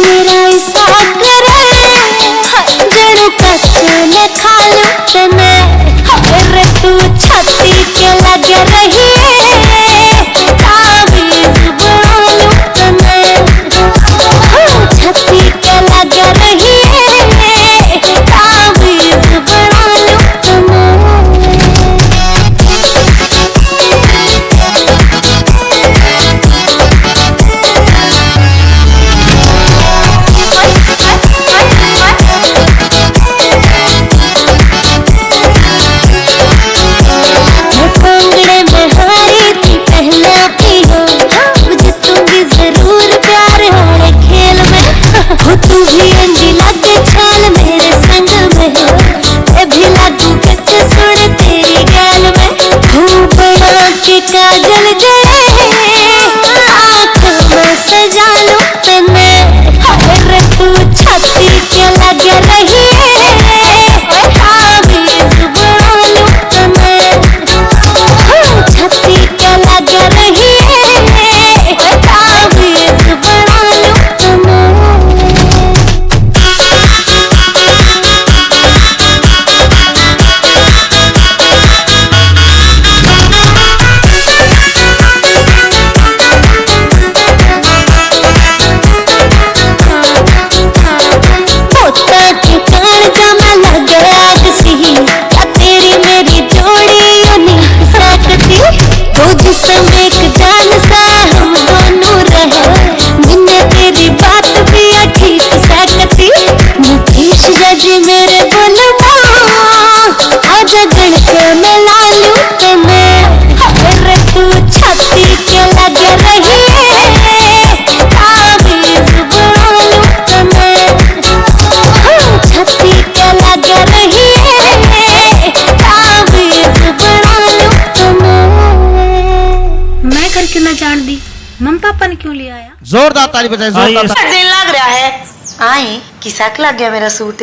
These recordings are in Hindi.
मेरा ऐसा करे जड़ू कच्चे खा लूं तने रे तू छाती के लग रही ताबीज बना लूं तने छाती के लग रही ताबीज बना लूं तने तू भी अंजी लग छाल मेरे संग में मैं भी लागू कच सुन तेरी गैल में खूब बना के काजल गए आँखों में सजा लूं तने रे तू छाती के लग रही ताबीज बना लूं तने छाती के लग रही ताबीज बना लूं तने समेक जान सा हम दोनों रहे मैंने तेरी बात भी ठीक सकती मुकेश जजी मेरे बोलबा आजा गण के मैं ला लूं तने रे तू छाती के लग रही ताबीज बना लूं तने छाती के लग रही ताबीज बना लूं तने मैं करके ना जान दी मम्मी पापा ने क्यों ले आया। जोरदार ताली बजाएं, जोरदार। दिन लग रहा है आई किसाक लग गया मेरा सूट।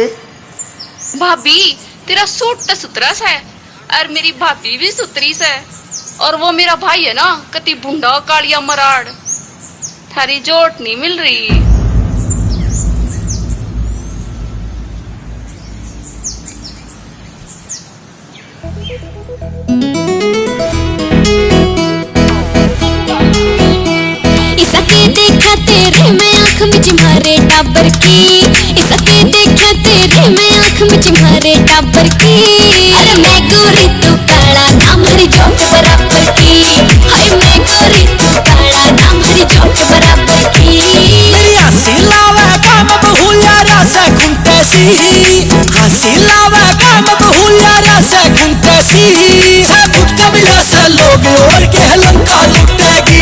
भाभी तेरा सूट तो सुतरा सा है और मेरी भाभी भी सुतरी सा है और वो मेरा भाई है ना कति भुंडा कालिया मराड़ थारी जोट नहीं मिल रही। देखा तेरे मैं आँख में तुम्हारे टाबर की इसके देखा तेरे मैं आँख में तुम्हारे टाबर की अरे मैं गोरी तू काला ना मेरी जोट बराबर की हाय मैं गोरी तू काला ना मेरी जोट बराबर की हसी लावा काम बहुला रसा कुंतसी हसी लावा काम बहुला रसा कुंतसी फुटका मिला सा लोग और के लंका लुटेगी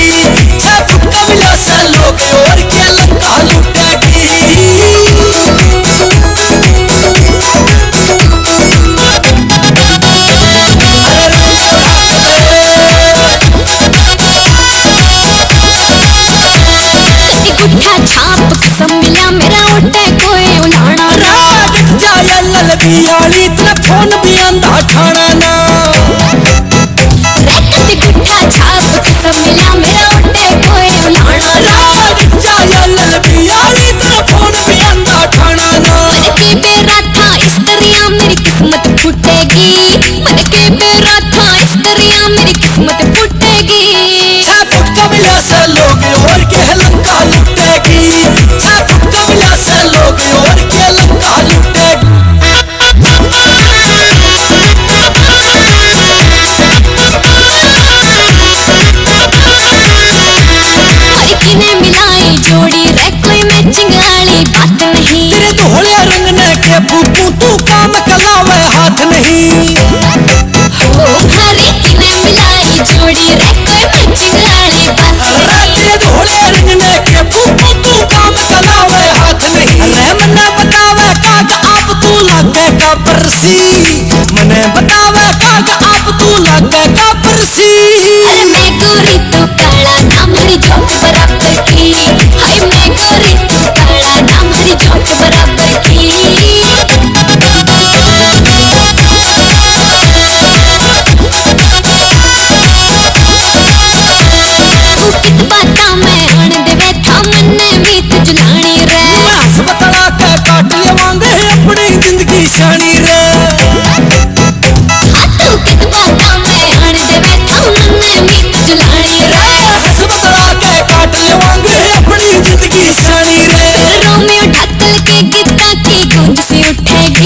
फुटका मिला सा लोग और के लंका लुटेगी छाप कसम मिला मेरा उठे कोई उलाना रात जाया ललबियाली तेरा फोन भी अंधा ठाना ना रेखती गुट्ठा छाप कसम मिला मेरा उठे कोई उलाना रात जाया ललबियाली तेरा फोन भी अंधा ठाना ना मन के बेरा था इस दरिया मेरी किस्मत फूटेगी मन के बेरा था इस दरिया मेरी किस्मत फूटेगी फुटका मिला सा लोग और के लंका लुटेगी फुटका मिला सा लोग और के लंका लुटेगी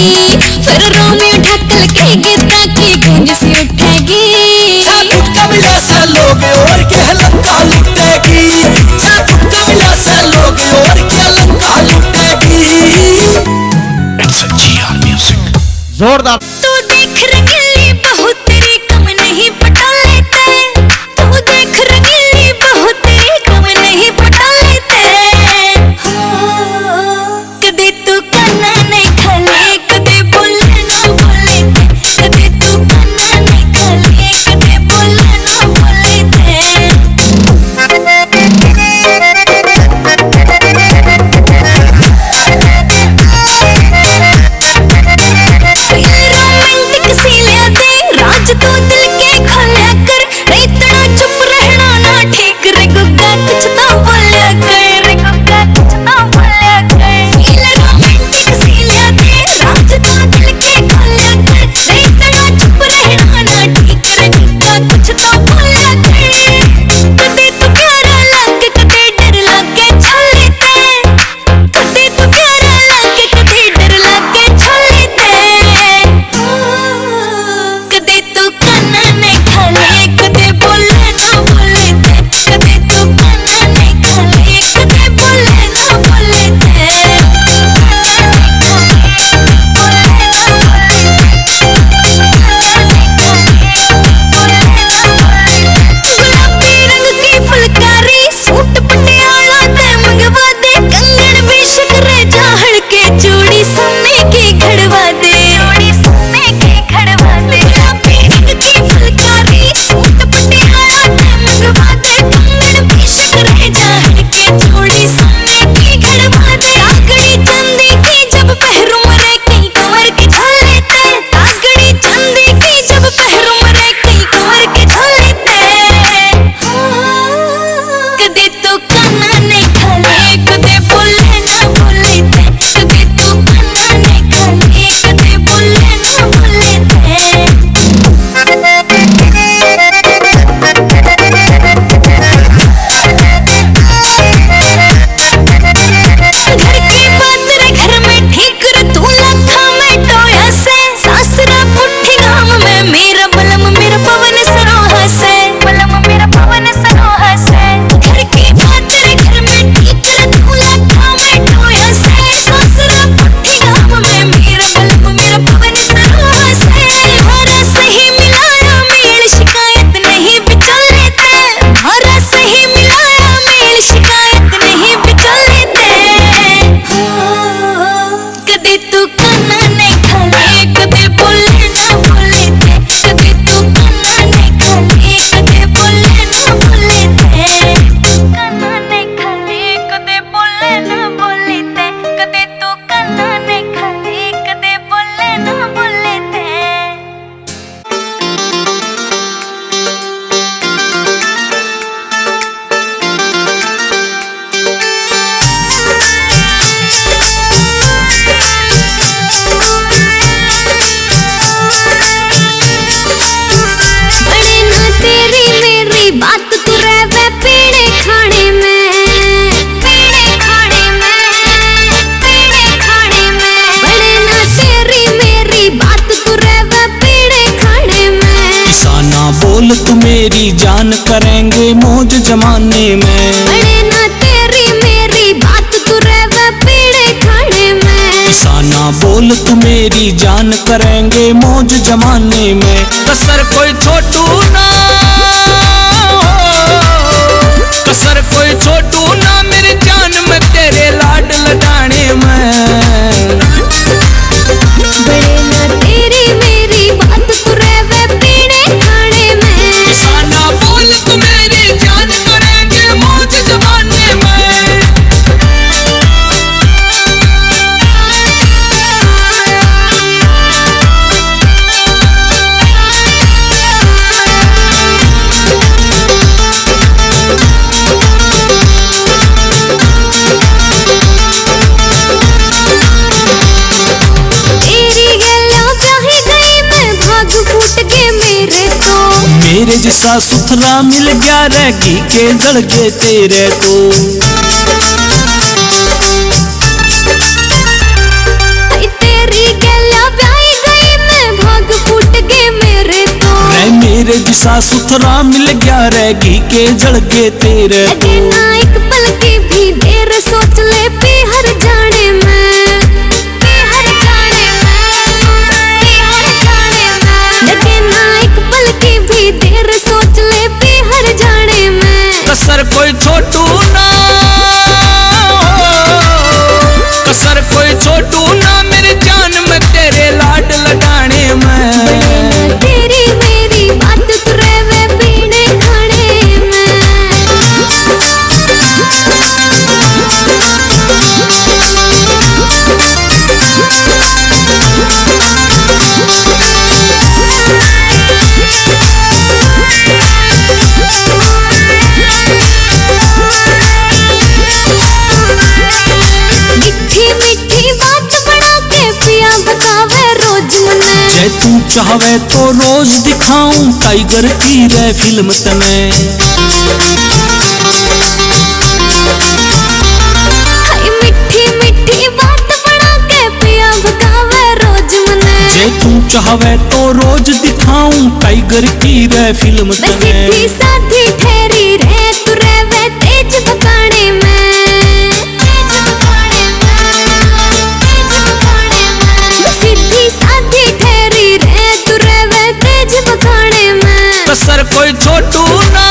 फिर रोमियो ढकल के गीता की गूंज सी उठेगी। झटका मिला से लोग और क्या लंका लुटेगी, झटका मिला से लोग और क्या लंका लुटेगी। जोरदार। तू देख रंगीली बहू तेरी कम नहीं पटा लेते, तू देख रंगीली बहू तेरी कम नहीं पटा लेते। कदे तू काना नहीं खाले कदे बोले ना बोले थे, कदे तू काना नहीं खाले कदे बोले ना बोले थे। रोमांटिक सी लिया दे राज तू दिल के खोलिया कर, इतना चुप रहना ना ठीक रे गुग्गा कुछ तो बोलिया कर, रे गुग्गा कुछ तो बोलिया कर। रोमांटिक सी लिया दे राज तू दिल के खोलिया कर, इतना चुप रहना ना ठीक रे गुग्गा कुछ तो बोलिया कर। कदे तू प्यारा लागे कदे डर लागे छले ते, कदे तू प्यारा लागे कदे डर लागे छले ते। कदे तू काना नहीं खाले कदे बोले ना बोले थे, कदे तू काना नहीं खाले कदे बोले ना बोले थे। गुलाबी रंग की फुलकारी सूट पटियाला ते मंगवा दे, कंगन भी शिकरे झाड़ के चूड़ी सोने की घड़वा दे, चूड़ी सोने की घड़वा दे। गुलाबी रंग की फुलकारी सूट पटियाला ते मंगवा दे, कंगन भी शिकरे झाड़ के चूड़ी सोने की घड़वा दे। तागड़ी चांदी की जब पहरूं मरे कई कंवर के झोले ते, तागड़ी चांदी की जब पहरूं मरे कई कंवर के झोले ते। कदे तू काना नहीं खाले कदे बोले ना बोले थे, कदे तू काना नहीं खाले कदे बोले ना बोले थे। घर की बात रे घर में ठीक रे तू लखा में टोया से, सासरा पुट्ठी गाम में मेरा बलम मेरा पवन सरोहा से, बलम मेरा पवन सरोहा से। घर की बात रे घर में ठीक रे तू लखा में टोया से, सासरा पुट्ठी गाम में मेरा बलम मेरा पवन सरोहा से। हरा सही मिलाया मेल शिकायत नहीं बिचौले ते, हरा सही मिलाया मेल शिकायत नहीं बिचौले ते। कदे तू काना नहीं खाले कदे बोले ना बोले थे, कदे तू काना नहीं खाले कदे बोले ना बोले थे। काना नहीं खाले कदे बोले ना बोले थे, कदे तू काना नहीं खाले कदे बोले ना बोले थे। बड़े ना तेरी मेरी बात तू रहवे पीड़े खाने में, पीड़े खाने में, पीड़े खाने में। बड़े ना तेरी मेरी बात तू रहवे पीड़े खाने में। साना बोल तू मेरी जान करेंगे मौज जमाने में, बड़े ना तेरी मेरी बात तू रहवे पीड़े खाने में। साना बोल तू मेरी जान करेंगे मौज जमाने में। कसर कोई छोटू ना, कसर कोई छोटू ना मेरी जान में तेरे लाड लडाने में। बड़े ना तेरी मेरी बात तू रहवे पीड़े खाने में। साना बोल तू मेरी जान करेंगे मौज जमाने में। मेरे जैसा सुथरा मिल गया रैगी के जड़ के तेरे को। तेरी गला किसा सुथरा मिल गया रहेगी के जड़के तेरे लगे ना एक पल की भी देर सोच ले पीहर जाने में पीहर जाने में पीहर जाने में लगे ना एक पल की भी देर सोच ले पीहर जाने में कसर कोई छोटू ना कसर कोई छोटू ना मेरी जान में तेरे लाड लगाने में तेरी मेरी बात तुरे वे पीने खाने में तू चाहवे तो रोज दिखाऊं टाइगर की रे फिल्म तने मीठी मीठी बात बना के पिया भगावे रोज मने जे तू चाहवे तो रोज दिखाऊं टाइगर की रे फिल्म तने सीधी साधी ठहरी रे तू रे वे तेज बकाने में सीधी साधी ठहरी रे तू रे वे तेज बकाने में कसर कोई छोटू ना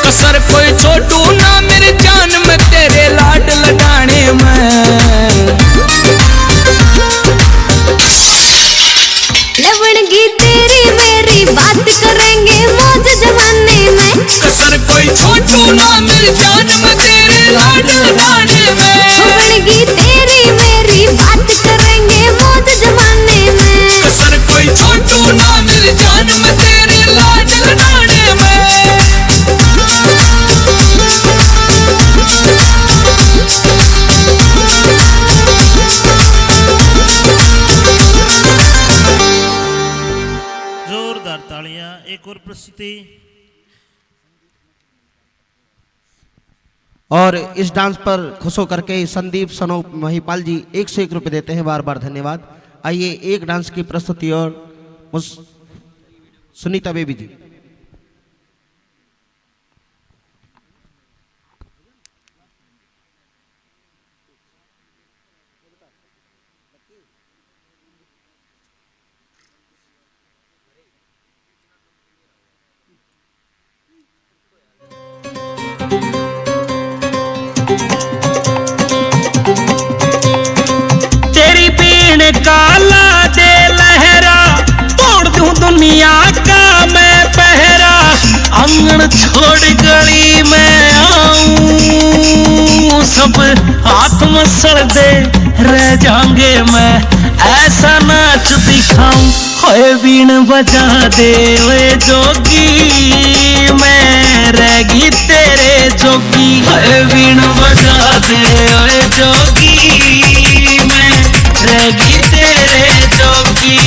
कसर कोई छोटू ना मेरी जान में तेरे लाड लगाने में लवणगी तेरी मेरी बात करेंगे मौज जमाने में कसर कोई छोटू ना मेरी जान में तेरे लाड लगाने में लवणगी तेरी मेरी बात करेंगे मौज जमाने में कसर कोई छोटू ना मेरी जान में तेरे लाड लगाने में जोरदार तालियां। एक और प्रस्तुति। और इस डांस पर खुश होकर के संदीप सनोप महिपाल जी 101 रुपये देते हैं, बार बार धन्यवाद। आइए एक डांस की प्रस्तुति और सुनीता बेबी जी। तेरी बीन काला दे लहरा तोड़ दूं दुनिया का मैं पहरा आंगन छोड़ गली में आऊं सब हाथ मसल दे रह जाऊंगे मैं ऐसा नाच दिखाऊं होए बीन बजा दे वे जोगी मैं रहेगी तेरे जोगी होए बीन बजा दे वे जोगी मैं रहेगी तेरे जोगी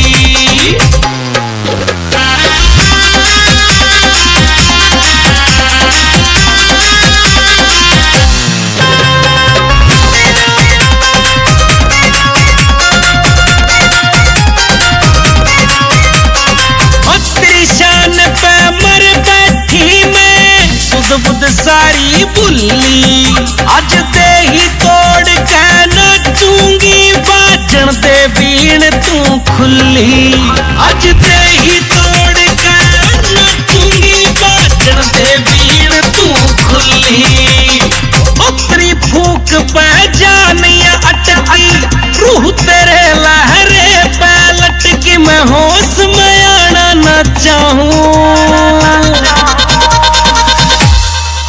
बुद्ध सारी बुल्ली अज ते ही तोड़ के नचूंगी बाजन दे बीन तू खुली अज ते ही तोड़ के नचूंगी बाजन दे बीन तू खुली उत्तरी फूक पे जानिया अटकी रूह तेरे लहरे पे लटकी मैं होश में आना न चाहूं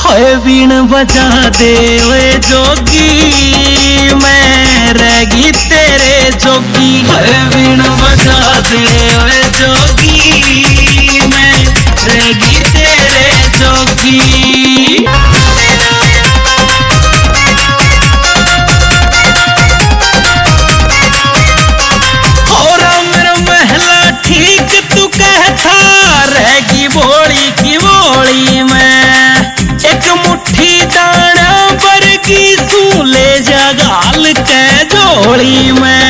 होए बीन बजा दे वे जोगी मैं रहेगी तेरे जोगी होए बीन बजा दे वे जोगी मैं रहेगी तेरे जोगी और मेरा महला ठीक तू कहता रहेगी बोली की बोली में एक मुट्ठी दाना बरगी सू ले जा गाल के जोड़ी में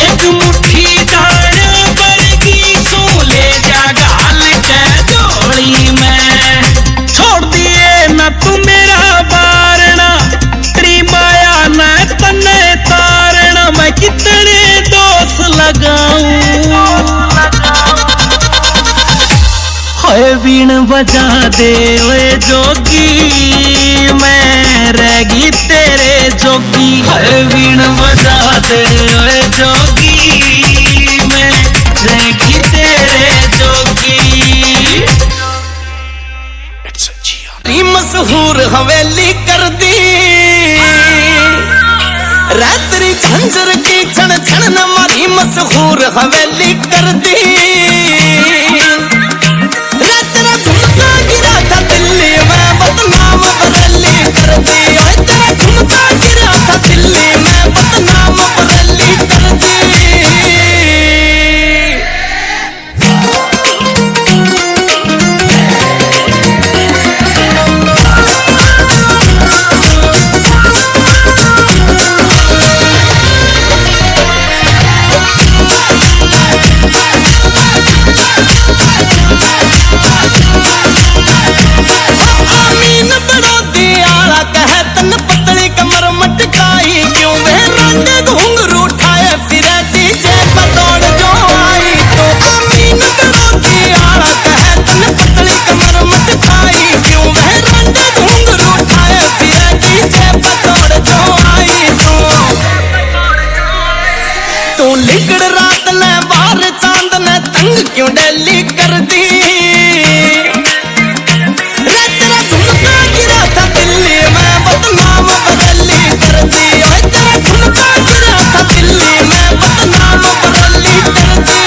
एक मुट्ठी दाना बरगी सू बजा दे ओए जोगी, मैं रहेगी तेरे जोगी। हाय बीन बजा दे ओए जोगी, मैं रहेगी तेरे जोगी। मशहूर हवेली कर दी रात्रि खंजर की छन छन न मारी, मशहूर हवेली कर दी। तेरा झुमका गिरा था दिल्ली में, बदनाम बरेली कर दी। तेरा झुमका गिरा था दिल्ली में, बदनाम बरेली कर दी। क्यों डेली कर दी, तेरा झुमका गिरा था दिल्ली में, बदनाम बरेली कर दी। तेरा झुमका गिरा था दिल्ली में, बदनाम बरेली कर दी।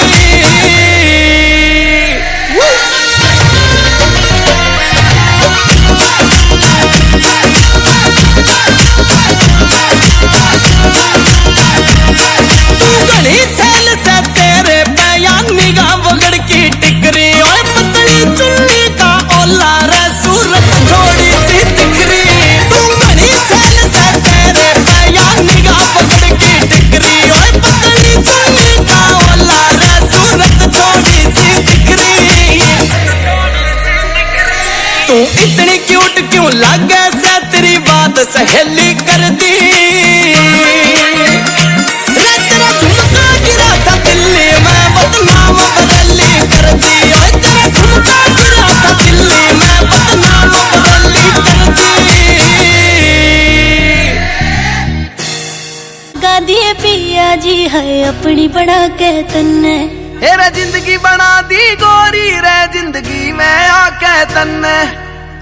तू गली छैल से तेरे बयान निगाह बगड़ की टिकरी, और पतली चुन्नी का ओला रे सूरत थोड़ी सी तिकरी। तू गली छैल से तेरे बयान निगाह बगड़ की टिकरी, और पतली चुन्नी का ओला रे सूरत थोड़ी सी तिकरी। तू इतनी क्यूट क्यों लागे से तेरी बात सहेली कर दी। तेरा झुमका गिरा था दिल्ली में, बदनाम बरेली कर दी। तेरा झुमका गिरा था दिल्ली में, बदनाम बरेली कर दी। गा दिए पिया जी है अपनी बना के तन्ने, रे जिंदगी बना दी गोरी रे जिंदगी में आके तन्ने।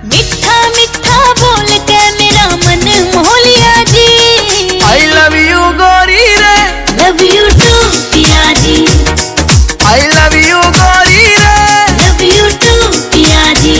मिठा मिठा बोल के मेरा मन मोह लिया जी। आई लव यू गोरी रे, लव यू टू पिया जी। आई लव यू गोरी रे, लव यू टू पिया जी।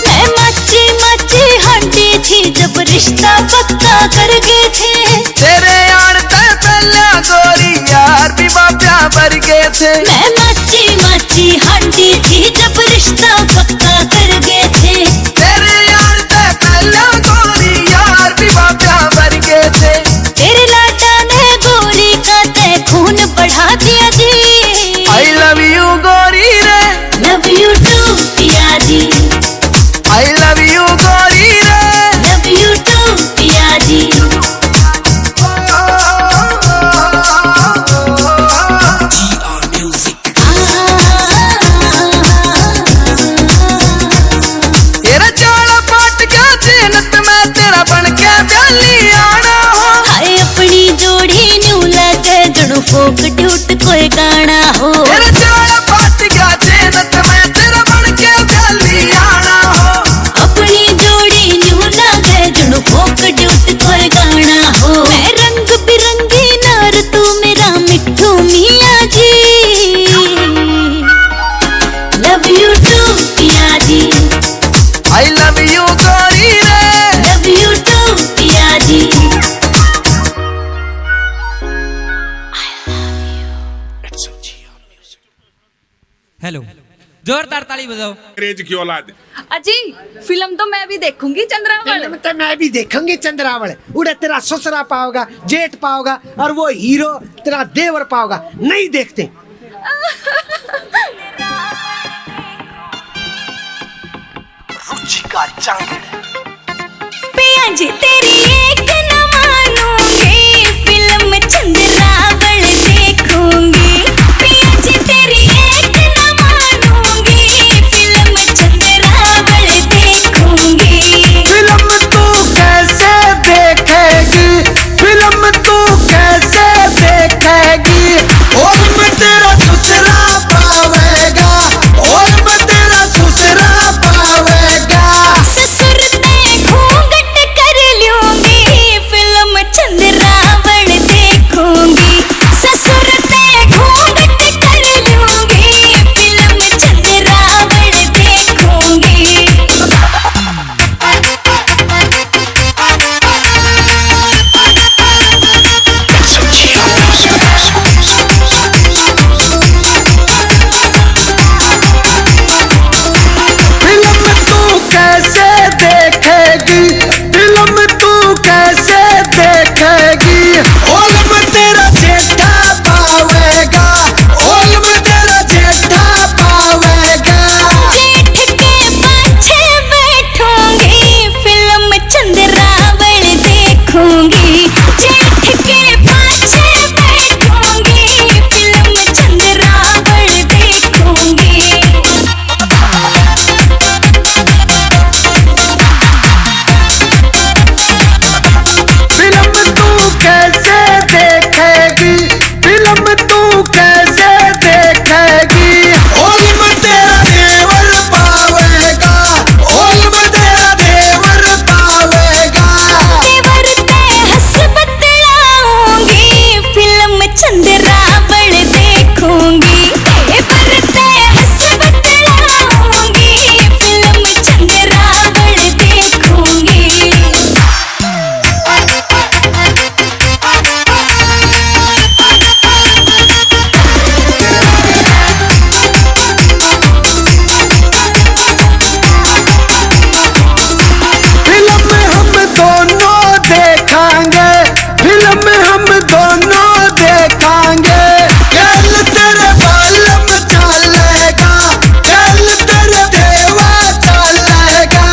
मैं माची माची हंडी थी जब रिश्ता पक्का कर गए थे। तेरे यार ते पहला गोरी यार भी बाप्या भर गए थे। मैं माची माची हंडी थी जब रिश्ता पक्का कर गए थे। तेरे यार ते पहला गोरी यार भी बाप्या भर गए थे। तेरे लाडा ने गोरी का ते खून बढ़ा दिया जी। आई लव यू गोरी रे, लव यू टू पिया जी। आई लव यू गोरी रे, लव यू टू पिया जी। तेरा चाला पाट गया जेनत में तेरा बन के ब्याली आना हो। हाय अपनी जोड़ी न्यू लगे जणु फोक ट्यूट कोई गाना हो। तेरा चाला पाट गया जेनत में तेरा बन के ब्याली आना हो। अपनी जोड़ी न्यू लगे जणु फोक ट्यूट कोई गाना हो। मैं रंग बिरंगी नार तू मेरा मिठू मियाँ जी। लव यू टू पिया जी। आई लव यू गोरी रे, लव यू टू पिया जी। हेलो, जोरदार ताली बजाओ। अंग्रेज की औलाद। अजी फिल्म तो मैं भी देखूंगी चंद्रावल। फिल्म तो मैं भी देखूंगी चंद्रावल। उड़े तेरा ससुरा पाओगा, जेठ पाओगा, और वो हीरो तेरा देवर पाओगा। नहीं देखते। रुचि का चांगड़ पिया जी तेरी एक चंद्रावल देखूंगी पिया जी तेरी एक न मानूंगी फिल्म चंद्रावल देखूंगी फिल्म तू कैसे देखेगी फिल्म तू कैसे देखेगी और मैं तेरा ससुरा पावेगा और मैं तेरा ससुरा पावेगा ससुर पे घूंघट कर लूंगी फिल्म चंद्रावल देखूंगी ससुर पे घूंघट कर लूंगी फिल्म चंद्रावल देखूंगी फिल्म तू कैसे देखेगी फिल्म तू कैसे देखेगी और मैं तेरा जेठा पावेगा और मैं तेरा जेठा पावेगा जेठ के पाछे बैठूंगी फिल्म चंद्रावल देखूंगी जेठ के पाछे बैठूंगी फिल्म चंद्रावल देखूंगी फिल्म तू कैसे देखेगी फिल्म तू कैसे देखेगी और मैं तेरा देवर पावेगा और मैं तेरा देवर पावेगा देवर पे हंस बतलाऊंगी फिल्म चंद्रावल देखूंगी देवर पे हंस बतलाऊंगी फिल्म चंद्रावल देखूंगी फिल्म हम दोनों देखांगे फिल्म हम दोनों देखांगे कल तेरे बालम चलेगा कल तेरे देवा चलेगा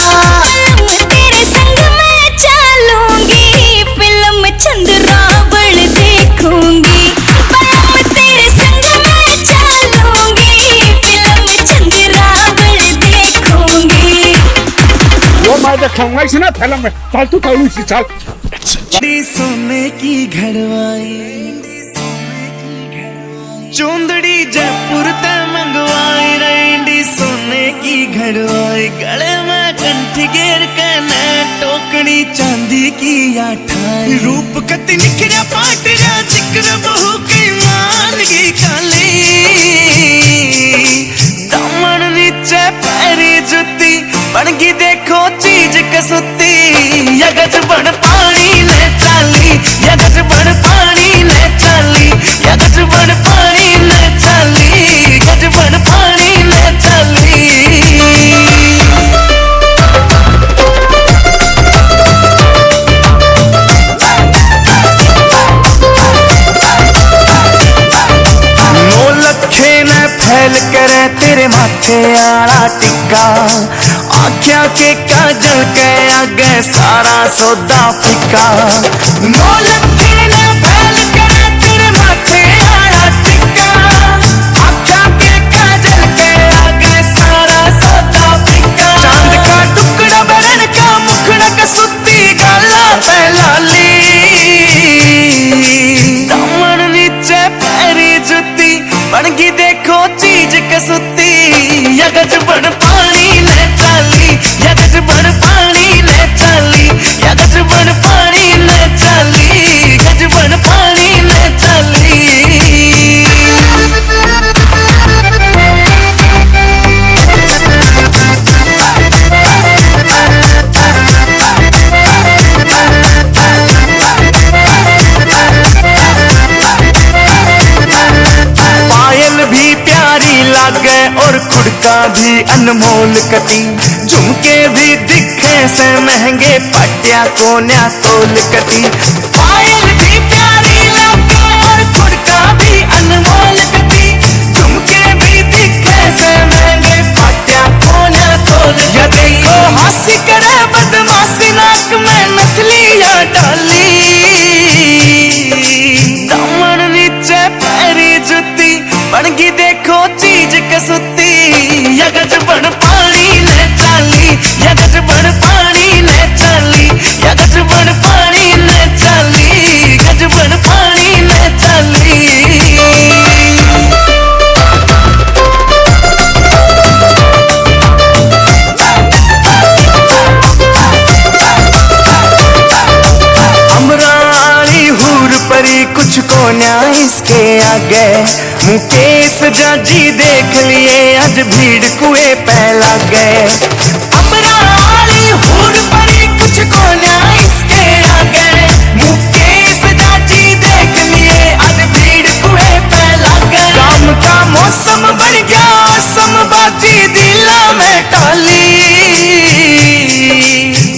फिल्म तेरे संग मैं चलूंगी फिल्म चंद्रावल देखूंगी फिल्म तेरे संग मैं चलूंगी फिल्म चंद्रावल देखूंगी वो मैं देखूंगा इसे ना फिल्म में चल तू कौन सी चल सोने की घड़वाई चुंदड़ी जयपुर ते मंगवाई रेंडी सोने की घड़वाई गले में कंठी घेर के न टोकनी चांदी की आठाई रूप कति निखरा पाटरा चिकर बहु की मानगी काली दामन नीचे पैरी जुती बनगी देखो चीज कसुती यगज बन पानी ने चाली यगज बन पानी ने चाली यगज बन पानी ने चाली गज बन पानी ने चाली नो लखे ने फैल करे तेरे माथे आला टिक्का आख्या के काजल के आगे सारा सौदा फिका नो लखे ने फैल करे तेरे माथे आला टिक्का आख्या के काजल के आगे सारा सौदा फिका चांद का टुकड़ा बरन का मुखड़ा कसुती गाला पे लाली दामन नीचे पैरी जुती बनगी देखो चीज कसुती यगज बन पानी ने चाली यगज बन पानी ने चाली यगज बन पानी ने चाली गज बन पानी ने चाली पायल भी प्यारी लागे और खुड़का भी अनमोल कटी झुमके भी दिखे से महंगे पटिया कोन्या तोल कटी पायल भी प्यारी लागे और खुड़का भी अनमोल कटी झुमके भी दिखे से महंगे पटिया कोन्या तोल या देखो हंसी करे बदमाशी नाक में नथलियां डाली को न्याय इसके आगे। मुकेश जाजी देख लिए आज भीड़ कुए पे लगे। अमराली हूर परी कुछ को न्याय इसके आगे। मुकेश जाजी देख लिए आज भीड़ कुए पे लगे। काम का मौसम बन गया समबाजी दिला में टाली।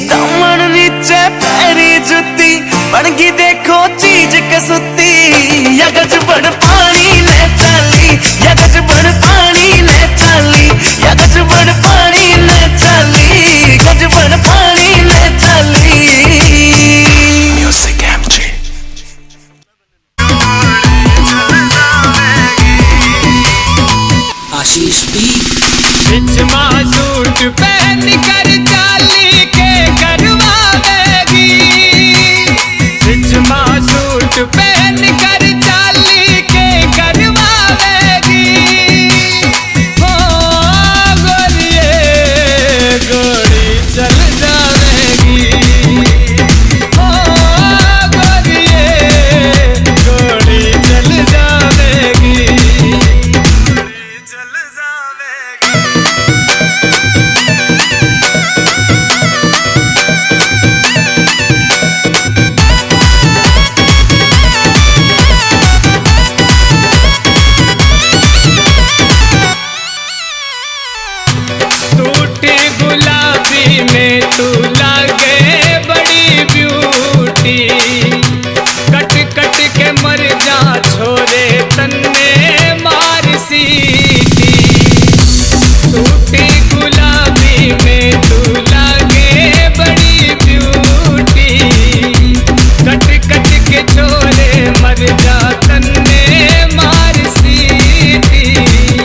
दमन नीचे पैरी जुती बनगी देखो चीज कसुती। यगज बड़ पानी ने चली यगज बड़ पानी ने चली यगज बड़ पानी ने चली गज बड़ पानी ने चली। म्यूजिक एमजे आशीष भी बिचमा सूट पहन कर चाली के करवावेगी। बिचमा सूट पहन कर चाली के करवावेगी। हो गोरिये गोरी चल जावेगी। हो गोरिये गोरी चल जावेगी। चल जावेगी। सूटे गुलाबी में तू लागे बड़ी ब्यूटी। कट कट के मर जा छोरे तन्ने मार सीटी। सूटे गुलाबी में तू लागे बड़ी ब्यूटी। कट कट के छोरे मर जा तन्ने मार सीटी।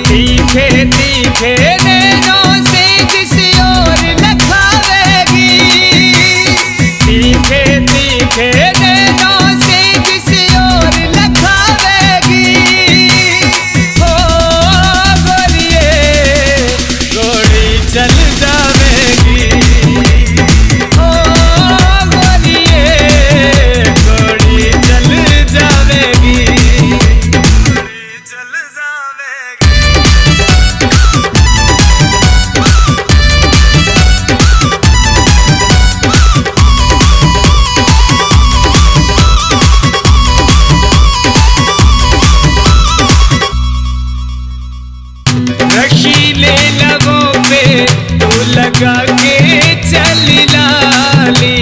तीखे तीखे नैनों से किसी और लखावेगी। तीखे तीखे नैनों से किसी और लखावेगी। हो गोरिये गोरी चल जावेगी। हो गोरिये गोरी चल जावेगी। चल जावेगी। रशीले लबों पे तू लगा के चली लाली।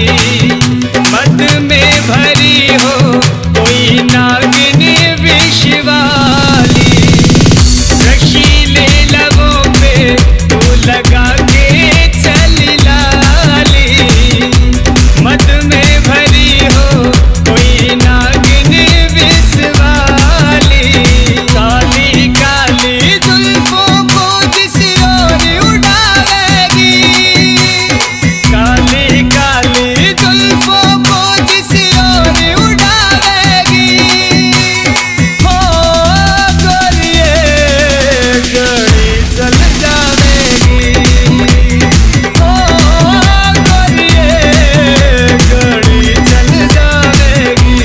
मद में भरी हो कोई नागिन विषवाली। रशीले लबों पे तू लगा के चली लाली। मद में भरी हो कोई नागिन विषवाली। काली काली जुल्फों को जिस ओर उड़ावेगी। काली काली जुल्फों को जिस ओर उड़ावेगी। हो गोरिये गोरी चल जावेगी। हो गोरिये गोरी चल जावेगी।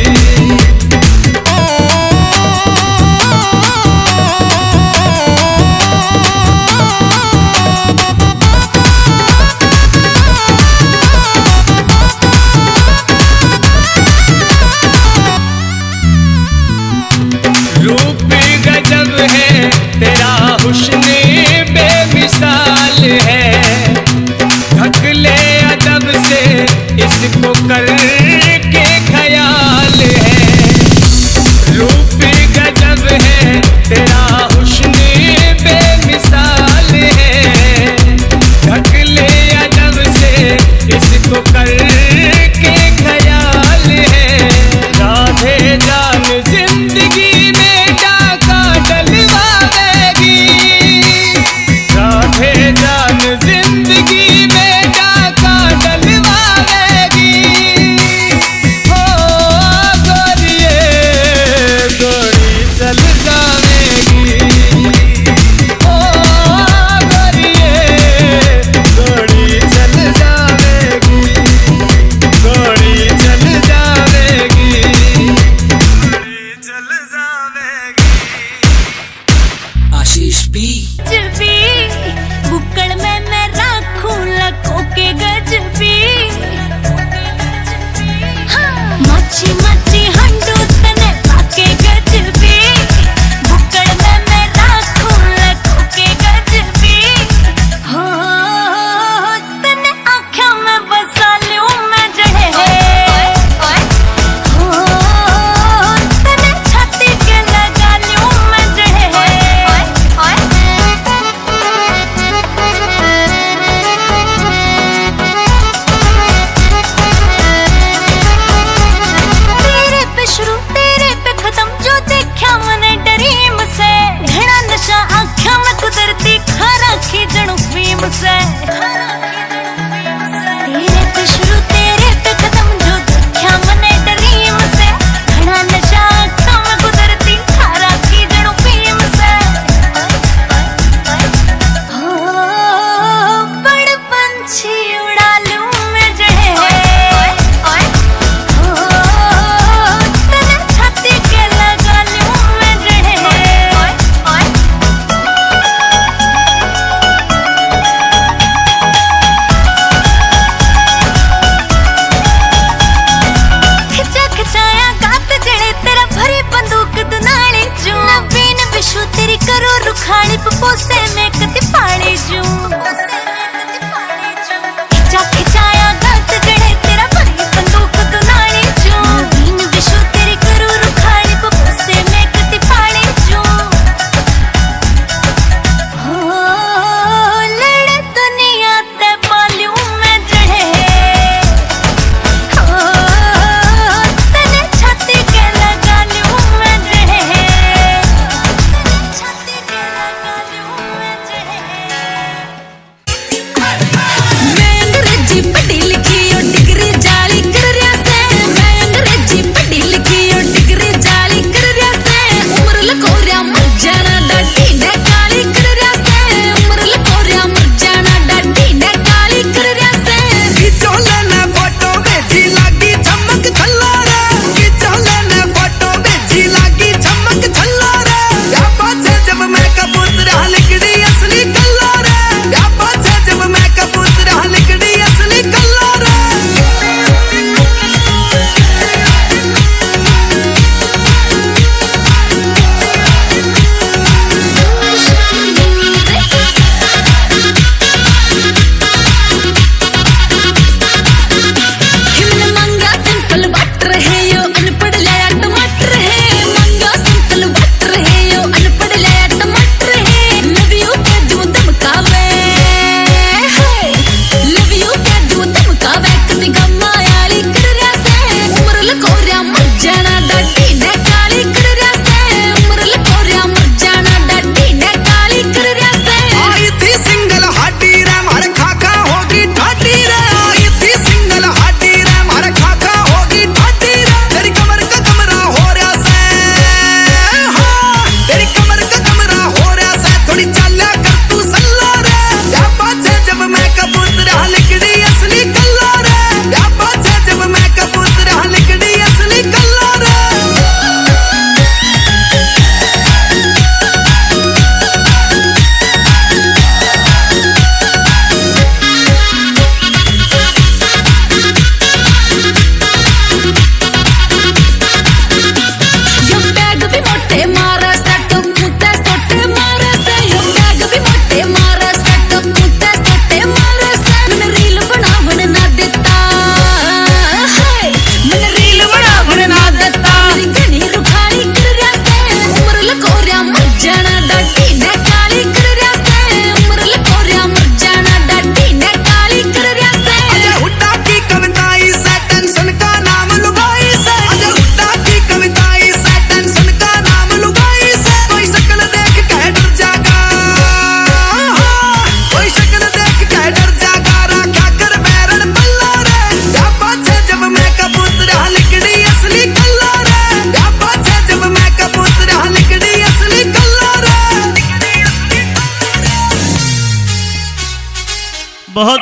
रूप गजब है तेरा हुस्न बेमिसाल है। ढक ले अदब से इसको कर के ख्याल है। रूप गजब है तेरा हुस्न बेमिसाल है। ढक ले अदब से इसको कर के ख्याल है। राधे जान जिंदगी में डाका डलवावेगी। पी बुक्कड़ में मैं राखूं लखों के गजबी मच्छी मच्छी हंडू तने पाके गजबी बुक्कड़ में मैं राखूं लखों के गजबी हो तने आँखों में बसा लूं मैं जड़े हो तने छाती के लगा लूं मैं जड़े तेरे पे शुरू तेरे पे खत्म जो देखा मैंने ड्रीम से घना नशा आँखों में कुदरती खारा खींचणु फीम से तेरे पे शुरू तेरे पे खत्म जो देखा मैंने ड्रीम से घना नशा आँखों में कुदरती खारा खींचणु फीम से हो बड़ पंछी उड़ा लूं मैं जड़े तने छाती के लगा लूं मैं जड़े खिंचा खिंचाया गात जड़े तेरा भरी बंदूक दुनाली जू नवीन विशु तेरी करो रुखाड़ी पपोसे में कति पाड़ी जू खिंचा खिंचाया गात जड़े तेरा भरी बंदूक दुनाली जू नवीन विशु तेरी करो रुखाड़ी पपोसे में कति पाड़ी जू हो लड़े दुनिया ते पालूं मैं जड़े हो तने छाती के लगा लूं मैं जड़े छाती के लगा लूं मैं जड़े मैं अंग्रेजी पढ़ी लिखी और डिग्री जाली कर रहा से मैं अंग्रेजी पढ़ी लिखी और डिग्री जाली कर रहा से उम्र लकोरिया मर जाना डाटी डे काली कर रहा से उम्र लकोरिया मर जाना डाटी डे काली कर रहा से खिंचो लेने फोटो भेजी लागी चमक छल्ला रे खिंचो लेने फोटो भेजी लागी चमक छल्ला रे या बात है जब मैं कबूतर लिकड़ी असली कल्ला रे या बात है जब मैं कबूतर लिकड़ी असली कल्ला रे हिमन मंगा सिंपल वाटर है यो अनपढ़ लाया टमाटर है मंगा सिंपल वाटर है यो अनपढ़ लाया टमाटर है लव यू के दू धमकावे लव यू के दू धमकावे कभी गम्मा याली कर रहा से उम्र लकोरिया मर जाना डाटी डे काली कर रहा से उम्र लकोरिया मर जाना डाटी डे काली कर रहा से आई थी सिंगल हाडी रे मारे खाका होगी ठाटी रे आई थी सिंगल हाडी रे मारे खाका होगी ठाटी रे तेरी कमर का कमरा हो रहा से हाँ तेरी कमर का कमरा हो रहा से थोड़ी चाल्या कर तू सल्ला रे या बात है जब मैं कबूतर लिकड़ी असली कल्ला रे या बात है जब मैं कबूतर लिकड़ी असली कल्ला रे यो बैग भी मोटे मारा सट कुत्ते सोटे मारे से यो बैग भी मोटे मारा सट कुत्ते सोटे मारे से मन रील बनावन ना देता मन रील बनावन ना देता मेरी घनी रुखाड़ी कर रहा से उम्र लकोरिया मर जाना डाटी डे काली कर रहा से उम्र लकोरिया मर जाना डाटी डे काली कर रहा से अजय हुड्डा की कविताई से टेंशन का नाम लुगाई से अजय हुड्डा की कविताई से टेंशन का नाम लुगाई से कोई शक्ल देख के डर जागा कोई शक्ल देख के डर जागा राखा कर बैरन पल्ला रे या बात है जब मैं कबूतर लिकड़ी असली कल्ला रे या बात है जब मैं कबूतर लिकड़ी असली कल्ला रे बहुत